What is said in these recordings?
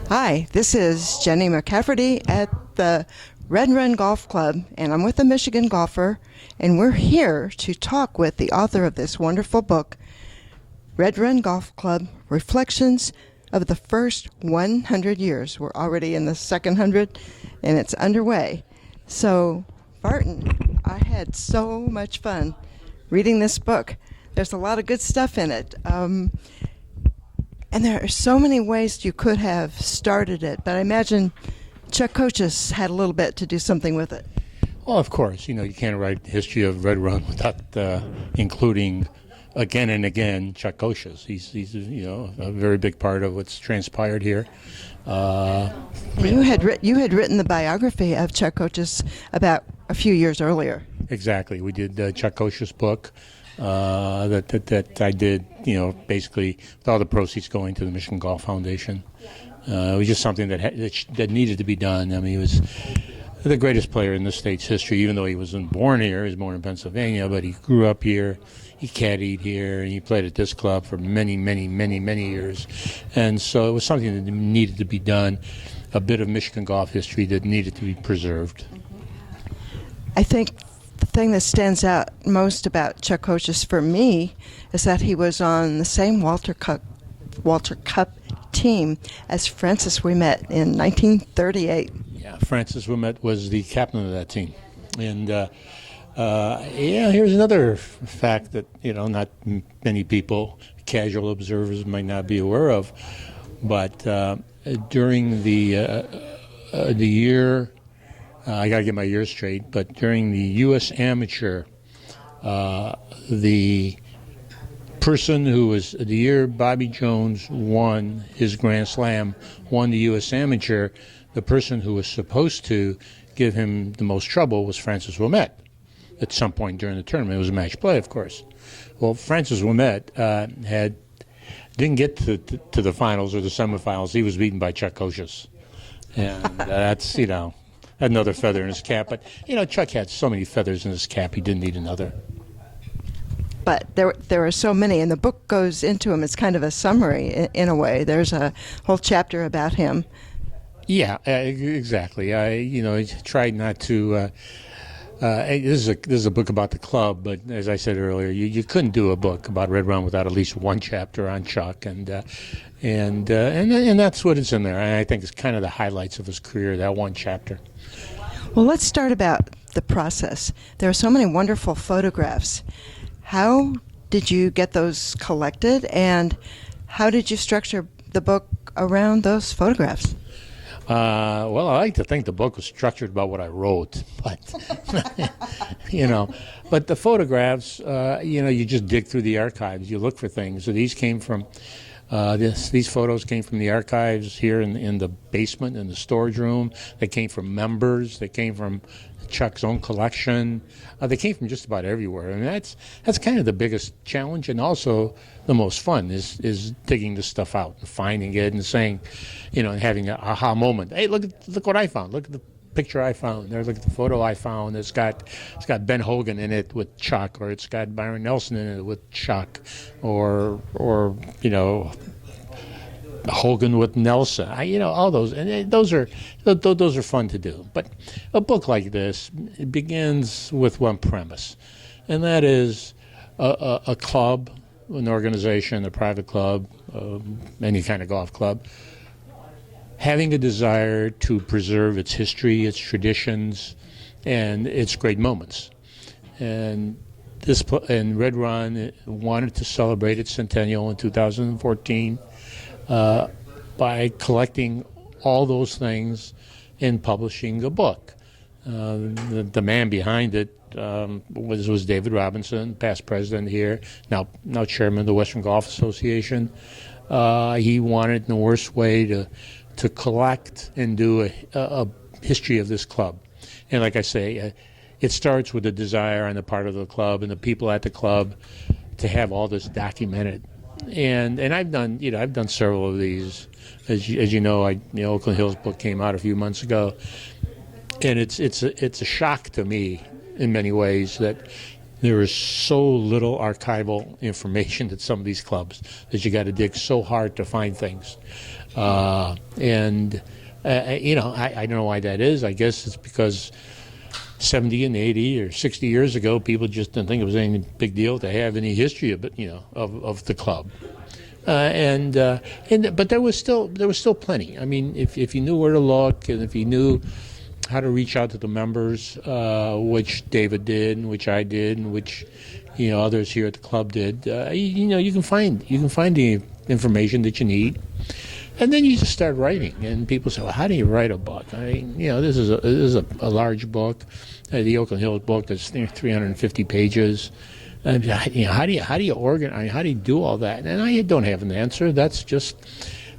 Hi, this is Jenny McCafferty at the Red Run Golf Club, and I'm with a Michigan golfer, and we're here to talk with the author of this wonderful book, Red Run Golf Club, Reflections of the First 100 Years. We're already in the second 100, and it's underway. So, Vartan, I had so much fun reading this book. There's a lot of good stuff in it. And there are so many ways you could have started it, but I imagine Chuck Coaches had a little bit to do something with it. Well, of course, you can't write the history of Red Run without including again and again Chuck Coaches. He's a very big part of what's transpired here. You had written the biography of Chuck Coaches about a few years earlier. Exactly, we did Chuck Coaches' book. That I did, basically with all the proceeds going to the Michigan Golf Foundation. It was just something that needed to be done. I mean, he was the greatest player in the state's history, even though he wasn't born here. He was born in Pennsylvania, but he grew up here. He caddied here, and he played at this club for many, many, many, many years. And so it was something that needed to be done, a bit of Michigan golf history that needed to be preserved. I think the thing that stands out most about Chuck Coaches for me is that he was on the same Walter Cup team as Francis Ouimet in 1938. Yeah, Francis Ouimet was the captain of that team. And here's another fact that not many people, casual observers, might not be aware of. But during the year. I got to get my years straight, but during the U.S. Amateur, the person who was the year Bobby Jones won his Grand Slam, won the U.S. Amateur, the person who was supposed to give him the most trouble was Francis Ouimet at some point during the tournament. It was a match play, of course. Well, Francis Ouimet didn't get to the finals or the semifinals. He was beaten by Chuck Coaches. And that's, another feather in his cap. But, Chuck had so many feathers in his cap, he didn't need another. But there are so many, and the book goes into him. It's kind of a summary in a way. There's a whole chapter about him. Yeah, exactly. I tried not to. This is a book about the club, but as I said earlier, you couldn't do a book about Red Run without at least one chapter on Chuck, and that's what it's in there. And I think it's kind of the highlights of his career, that one chapter. Well, let's start about the process. There are so many wonderful photographs. How did you get those collected, and how did you structure the book around those photographs? Well, I like to think the book was structured about what I wrote, but but the photographs, you just dig through the archives, you look for things. So these came from these photos came from the archives here in the basement in the storage room. They came from members. They came from Chuck's own collection. They came from just about everywhere, and that's kind of the biggest challenge, and also the most fun is digging this stuff out and finding it and saying, and having an aha moment. Hey, look what I found. Look at the picture I found. There, look at the photo I found. It's got Ben Hogan in it with Chuck, or it's got Byron Nelson in it with Chuck, or Hogan with Nelson. All those, and those are fun to do. But a book like this, it begins with one premise, and that is a club, an organization, a private club, any kind of golf club, having a desire to preserve its history, its traditions, and its great moments. And Red Run wanted to celebrate its centennial in 2014 by collecting all those things and publishing a book. The man behind it was David Robinson, past president here, now chairman of the Western Golf Association. He wanted in the worst way to collect and do a history of this club. And like I say, it starts with a desire on the part of the club and the people at the club to have all this documented. And I've done several of these. As you know, the Oakland Hills book came out a few months ago, and it's a shock to me in many ways that there is so little archival information at some of these clubs that you got to dig so hard to find things. And I don't know why that is. I guess it's because 70 and 80 or 60 years ago, people just didn't think it was any big deal to have any history of it, of the club. But there was still plenty. I mean, if you knew where to look, and if you knew how to reach out to the members, which David did, and which I did, and which others here at the club did, you can find the information that you need. And then you just start writing, and people say, "Well, how do you write a book?" I mean, this is a large book. The Oakland Hills book is 350 pages. And how do you organize? How do you do all that? And I don't have an answer. That's just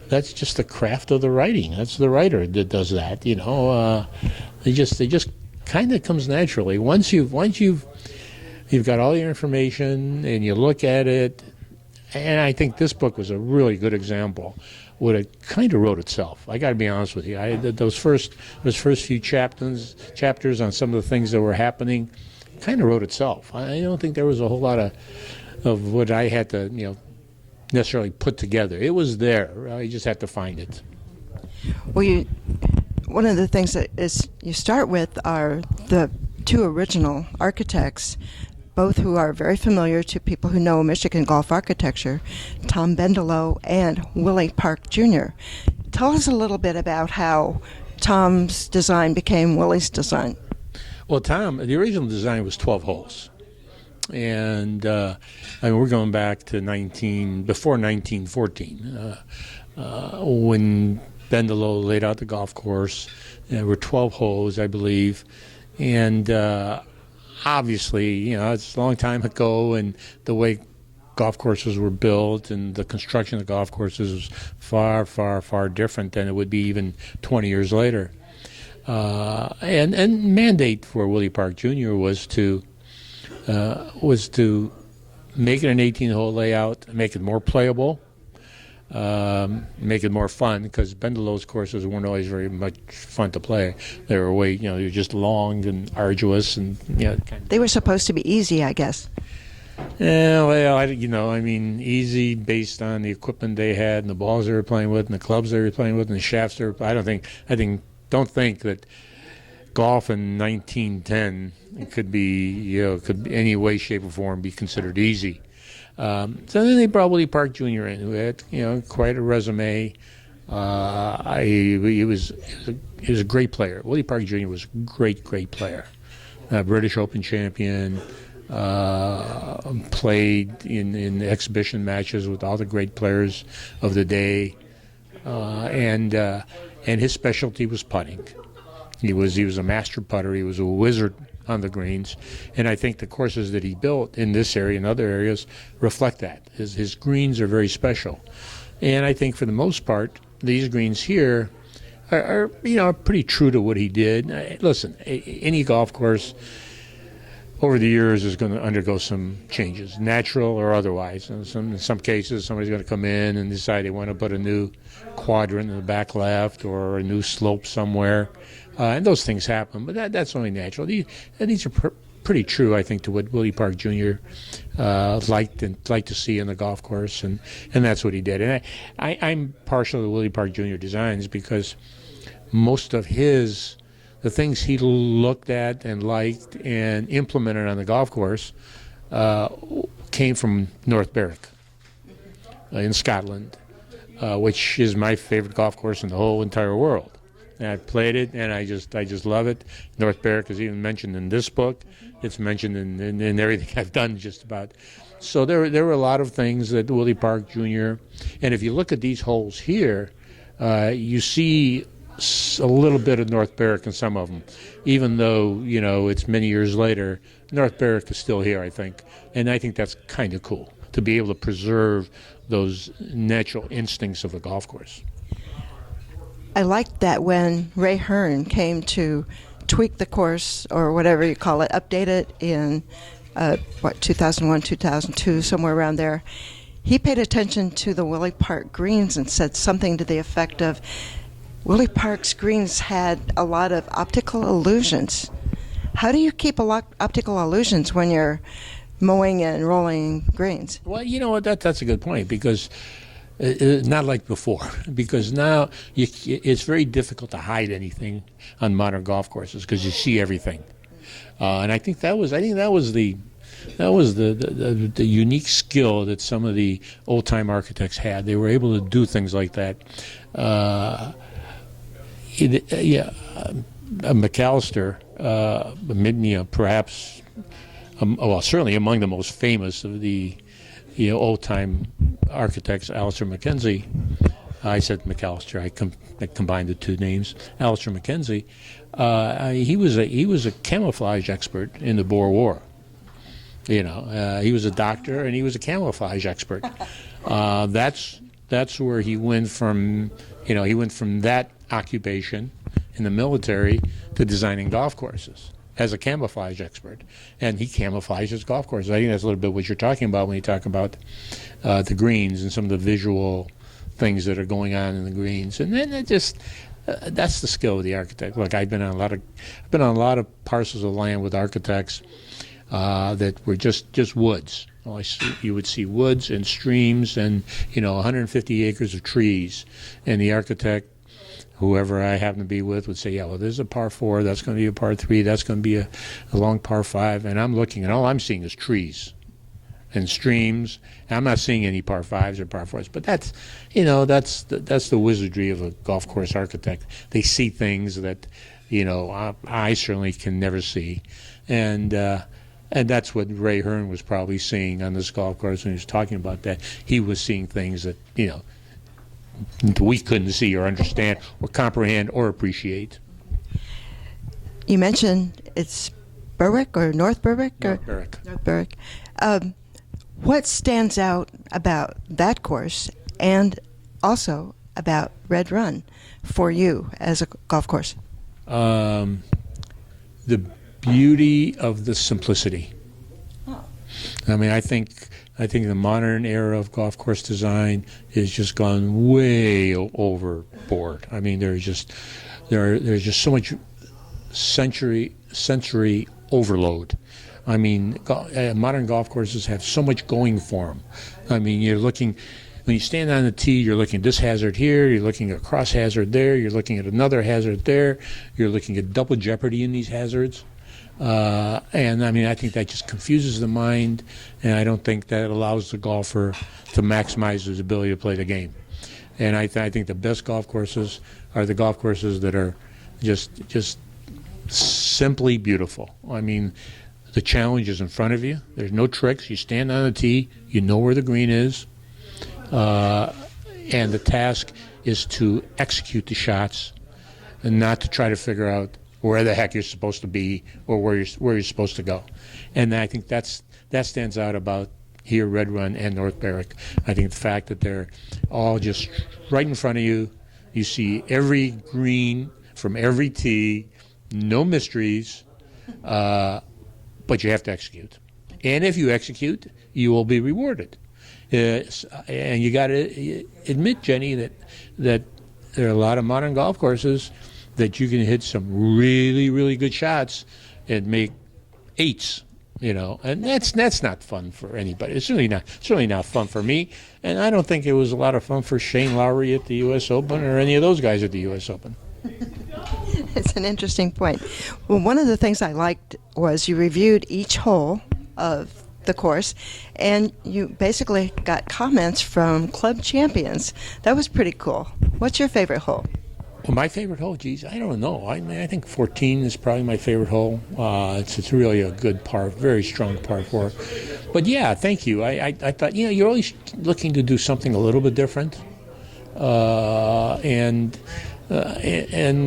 the craft of the writing. That's the writer that does that. They just kind of comes naturally once you've got all your information and you look at it. And I think this book was a really good example. What it kind of wrote itself. I got to be honest with you. Those first few chapters on some of the things that were happening, kind of wrote itself. I don't think there was a whole lot of what I had to necessarily put together. It was there. You just had to find it. Well, one of the things that is you start with are the two original architects, both who are very familiar to people who know Michigan golf architecture, Tom Bendelow and Willie Park Jr. Tell us a little bit about how Tom's design became Willie's design. Well, the original design was 12 holes. And we're going back to before 1914, when Bendelow laid out the golf course. There were 12 holes, I believe. And obviously, it's a long time ago, and the way golf courses were built and the construction of golf courses was far, far, far different than it would be even 20 years later. And mandate for Willie Park Jr. was to make it an 18-hole layout, make it more playable, make it more fun, because Bendelow's courses weren't always very much fun to play. They were they were just long and arduous, and They were supposed to be easy, I guess. Yeah, well, easy based on the equipment they had and the balls they were playing with and the clubs they were playing with and the shafts they were. Don't think that golf in 1910 could be any way, shape, or form be considered easy. So then they brought Willie Park Jr. in, who had quite a resume. He was a great player. Willie Park Jr. was a great player. British Open champion. Played in exhibition matches with all the great players of the day, and his specialty was putting. He was a master putter. He was a wizard on the greens, and I think the courses that he built in this area and other areas reflect that. His greens are very special, and I think for the most part, these greens here are pretty true to what he did. Listen, any golf course over the years is going to undergo some changes, natural or otherwise. In some cases, somebody's going to come in and decide they want to put a new quadrant in the back left or a new slope somewhere, and those things happen. But that's only natural. These are pretty true, I think, to what Willie Park Jr. liked to see in the golf course, and that's what he did. And I'm partial to Willie Park Jr. designs because most of the things he looked at and liked and implemented on the golf course came from North Berwick in Scotland, which is my favorite golf course in the whole entire world. And I've played it, and I just love it. North Berwick is even mentioned in this book. It's mentioned in everything I've done just about. So there were a lot of things that Willie Park Jr. And if you look at these holes here, you see a little bit of North Berwick in some of them, even though it's many years later. North Berwick is still here, I think, and I think that's kind of cool to be able to preserve those natural instincts of the golf course. I liked that when Ray Hearn came to tweak the course, or whatever you call it, update it in 2001, 2002, somewhere around there. He paid attention to the Willie Park greens and said something to the effect of, Willie Park's greens had a lot of optical illusions. How do you keep optical illusions when you're mowing and rolling greens? Well, you know what, that's a good point, because not like before, because now it's very difficult to hide anything on modern golf courses because you see everything. And I think that was the unique skill that some of the old time architects had. They were able to do things like that. McAllister, perhaps, well, certainly among the most famous of the old-time architects, Alistair Mackenzie. I said McAllister. I combined the two names. Alistair Mackenzie. He was a camouflage expert in the Boer War. He was a doctor and he was a camouflage expert. That's where he went from. He went from that occupation in the military to designing golf courses as a camouflage expert, and he camouflages golf courses. I think that's a little bit what you're talking about when you talk about the greens and some of the visual things that are going on in the greens, and then that's the skill of the architect. Look, I've been on a lot of parcels of land with architects that were just woods. You would see woods and streams and 150 acres of trees, and the architect, whoever I happen to be with, would say, yeah, well, there's a par 4, that's going to be a par 3, that's going to be a long par 5, and I'm looking, and all I'm seeing is trees and streams, and I'm not seeing any par 5s or par 4s, but that's the wizardry of a golf course architect. They see things that, I certainly can never see, and that's what Ray Hearn was probably seeing on this golf course when he was talking about that. He was seeing things that, we couldn't see or understand or comprehend or appreciate. You mentioned it's Berwick or North Berwick? North Berwick. What stands out about that course and also about Red Run for you as a golf course? The beauty of the simplicity. Oh. I mean, I think the modern era of golf course design has just gone way overboard. I mean, there's just so much sensory overload. I mean, modern golf courses have so much going for them. I mean, when you stand on the tee, you're looking at this hazard here, you're looking at a cross hazard there, you're looking at another hazard there, you're looking at double jeopardy in these hazards. And I mean, I think that just confuses the mind, and I don't think that allows the golfer to maximize his ability to play the game. And I think the best golf courses are the golf courses that are just simply beautiful. I mean, the challenge is in front of you. There's no tricks. You stand on the tee, you know where the green is, and the task is to execute the shots and not to try to figure out where the heck you're supposed to be or where you're supposed to go. And I think that stands out about here, Red Run and North Berwick. I think the fact that they're all just right in front of you. You see every green from every tee, no mysteries, but you have to execute. And if you execute, you will be rewarded. And you got to admit, Jenny, that there are a lot of modern golf courses that you can hit some really, really good shots and make 8s, and that's not fun for anybody. It's certainly not fun for me, and I don't think it was a lot of fun for Shane Lowry at the U.S. Open or any of those guys at the U.S. Open. It's an interesting point. Well, one of the things I liked was you reviewed each hole of the course, and you basically got comments from club champions. That was pretty cool. What's your favorite hole? Well, my favorite hole, geez, I don't know. I think 14 is probably my favorite hole. It's really a good par, very strong par 4. But yeah, thank you. I thought, you're always looking to do something a little bit different. And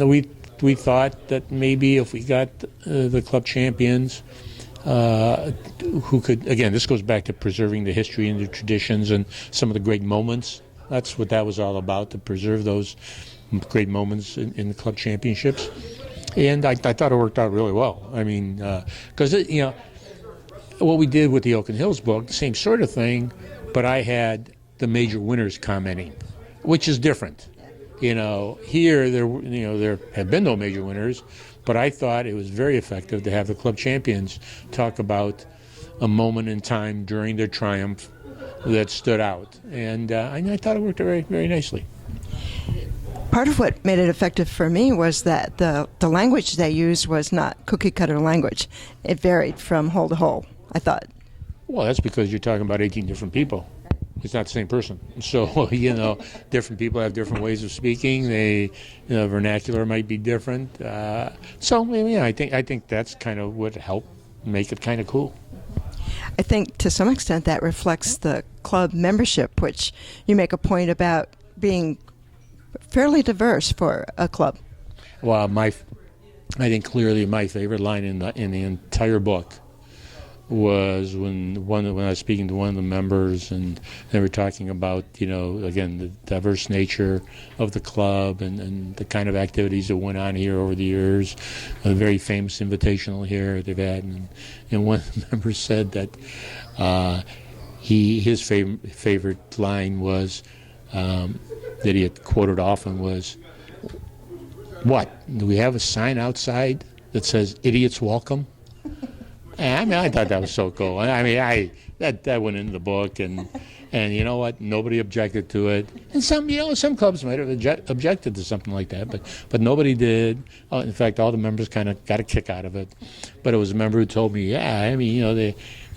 we thought that maybe if we got the club champions, who could, again, this goes back to preserving the history and the traditions and some of the great moments. That's what that was all about, to preserve those great moments in the club championships. And I thought it worked out really well. I mean, because, what we did with the Oaken Hills book, the same sort of thing, but I had the major winners commenting, which is different. Here there have been no major winners, but I thought it was very effective to have the club champions talk about a moment in time during their triumph that stood out, and I thought it worked very, very nicely. Part of what made it effective for me was that the language they used was not cookie cutter language. It varied from hole to hole, I thought. Well, that's because you're talking about 18 different people. It's not the same person. So, different people have different ways of speaking. Vernacular might be different. I think that's kind of what helped make it kind of cool. I think to some extent that reflects the club membership, which you make a point about being fairly diverse for a club. Well, I think clearly my favorite line in the entire book was when I was speaking to one of the members, and they were talking about, again, the diverse nature of the club and the kind of activities that went on here over the years, a very famous invitational here they've had, and one of the members said that his favorite line was that he had quoted often was, "What, do we have a sign outside that says 'Idiots Welcome'?" I thought that was so cool. That went into the book, and you know what? Nobody objected to it. And some clubs might have objected to something like that, but nobody did. In fact, all the members kind of got a kick out of it. But it was a member who told me, there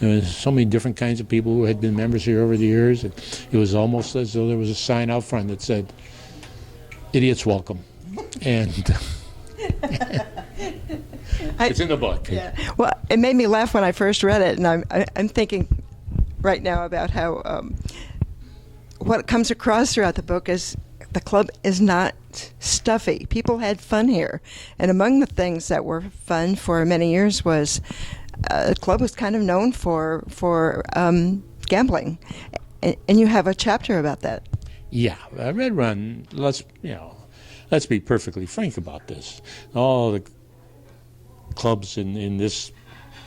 were so many different kinds of people who had been members here over the years. It was almost as though there was a sign out front that said, "Idiots Welcome," and. It's in the book. Yeah. Well, it made me laugh when I first read it, and I'm thinking right now about how what comes across throughout the book is the club is not stuffy. People had fun here, and among the things that were fun for many years was the club was kind of known for gambling, and you have a chapter about that. Yeah, Red Run. Let's be perfectly frank about this. All the clubs in this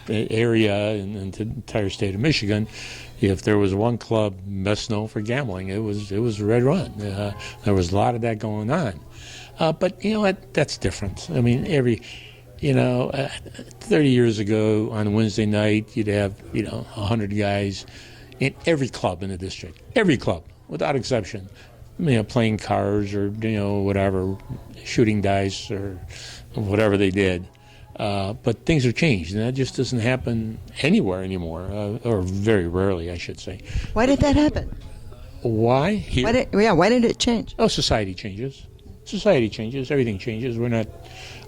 area in the entire state of Michigan, if there was one club best known for gambling, it was Red Run. There was a lot of that going on, but you know what? That's different. I mean, 30 years ago on Wednesday night, you'd have 100 guys in every club in the district, every club without exception, playing cards or whatever, shooting dice or whatever they did. But things have changed, and that just doesn't happen anywhere anymore, or very rarely, I should say. Why did that happen? Why? Here? Why did it change? Oh, society changes. Society changes. Everything changes. We're not,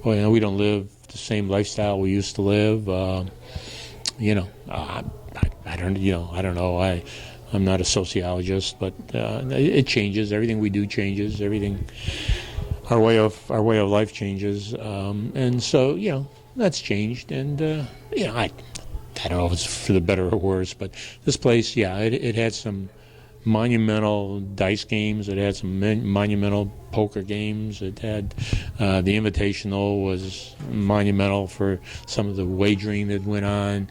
we don't live the same lifestyle we used to live. I don't know. I'm not a sociologist, but it changes. Everything we do changes. Our way of life changes, and so that's changed. And I don't know if it's for the better or worse, but this place, it had some monumental dice games. It had some monumental poker games. It had the Invitational was monumental for some of the wagering that went on.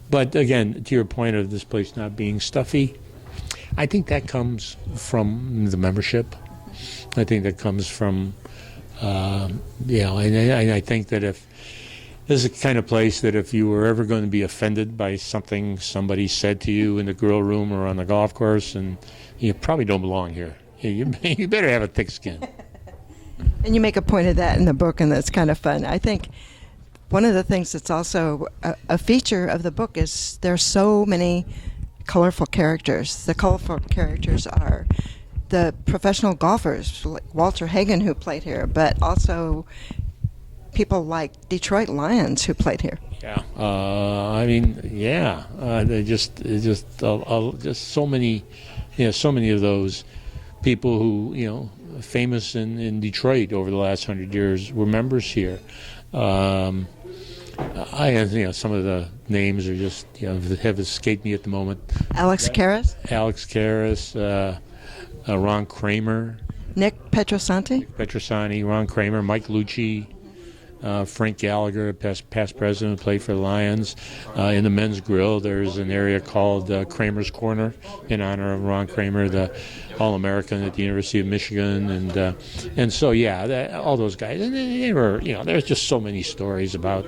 But again, to your point of this place not being stuffy, I think that comes from the membership. I think that comes from, and I think that if this is the kind of place that if you were ever going to be offended by something somebody said to you in the grill room or on the golf course, and you probably don't belong here. You better have a thick skin. And you make a point of that in the book, and that's kind of fun. I think one of the things that's also a feature of the book is there's so many colorful characters. The colorful characters are the professional golfers like Walter Hagen, who played here, but also people like Detroit Lions who played here. Yeah, they're just so many, so many of those people who famous in Detroit over the last 100 years were members here. I have, some of the names are just have escaped me at the moment. Alex Karras, Ron Kramer, Nick Petrosanti, Ron Kramer, Mike Lucci, Frank Gallagher, past president, played for the Lions. In the men's grill, there's an area called Kramer's Corner in honor of Ron Kramer, the All-American at the University of Michigan, and so all those guys. And they were, there's just so many stories about,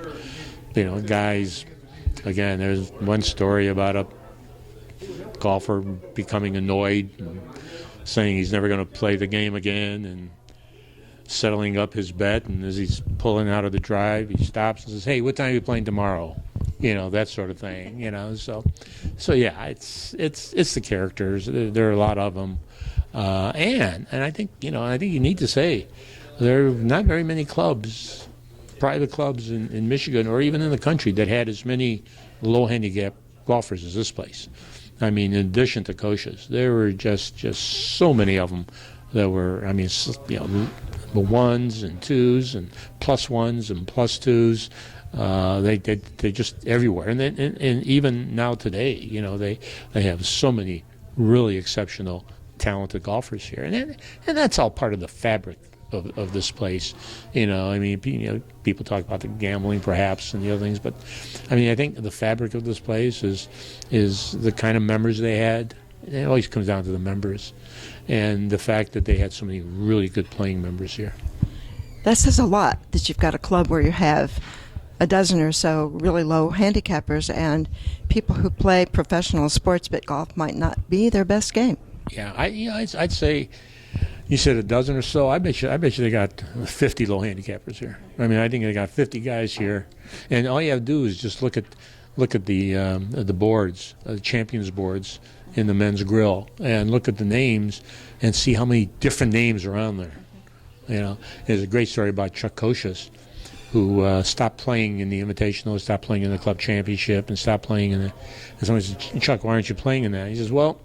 guys. Again, there's one story about a golfer becoming annoyed and saying he's never going to play the game again, and settling up his bet, and as he's pulling out of the drive, he stops and says, "Hey, what time are you playing tomorrow?" That sort of thing. So yeah, it's the characters. There are a lot of them, and I think you need to say there are not very many clubs, private clubs in Michigan or even in the country that had as many low handicap golfers as this place. I mean, in addition to Koshas, there were just so many of them that were, the ones and twos and plus ones and plus twos. They just everywhere, and even now today, they have so many really exceptional, talented golfers here, and that's all part of the fabric of this place. People talk about the gambling perhaps and the other things, but I think the fabric of this place is the kind of members they had. It always comes down to the members and the fact that they had so many really good playing members here. That says a lot, that you've got a club where you have a dozen or so really low handicappers and people who play professional sports, but golf might not be their best game. Yeah, I'd say, you said a dozen or so. I bet you they got 50 low handicappers here. I think they got 50 guys here, and all you have to do is just look at the boards, the champions boards in the men's grill, and look at the names and see how many different names are on there. There's a great story about Chuck Koshas, who stopped playing in the Invitational, stopped playing in the club championship, and stopped playing in the. And somebody said, "Chuck, why aren't you playing in that?" He says, "Well,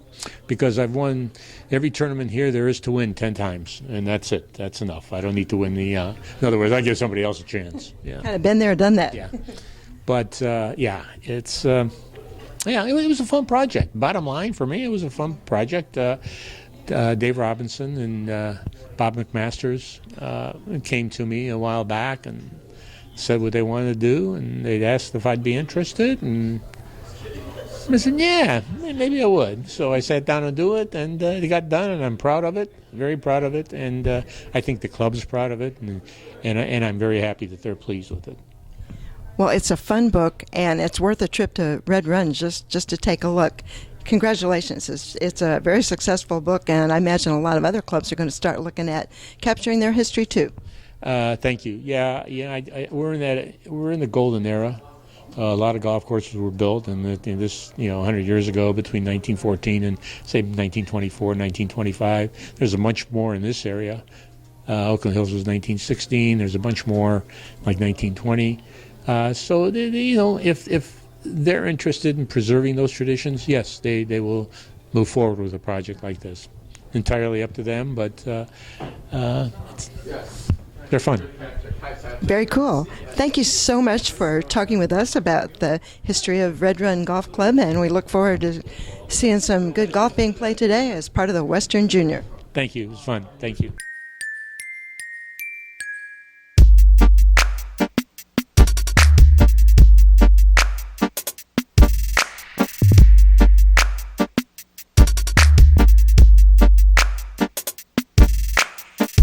because I've won every tournament here there is to win 10 times, and that's it. That's enough. I don't need to win the." In other words, I give somebody else a chance. Yeah. Kind of been there, done that. Yeah, but it's it was a fun project. Bottom line for me, it was a fun project. Dave Robinson and Bob McMasters came to me a while back and said what they wanted to do, and they'd asked if I'd be interested, and I said, yeah, maybe I would. So I sat down and do it, and it got done, and I'm proud of it, very proud of it, and I think the club's proud of it, and I'm very happy that they're pleased with it. Well, it's a fun book, and it's worth a trip to Red Run just to take a look. Congratulations. It's a very successful book, and I imagine a lot of other clubs are going to start looking at capturing their history too. Thank you. Yeah. We're in the golden era. A lot of golf courses were built in this 100 years ago, between 1914 and say 1924, 1925. There's a bunch more in this area. Oakland Hills was 1916. There's a bunch more like 1920. So if they're interested in preserving those traditions, yes, they will move forward with a project like this. Entirely up to them, but they're fun. Very cool. Thank you so much for talking with us about the history of Red Run Golf Club, and we look forward to seeing some good golf being played today as part of the Western Junior. Thank you. It was fun. Thank you.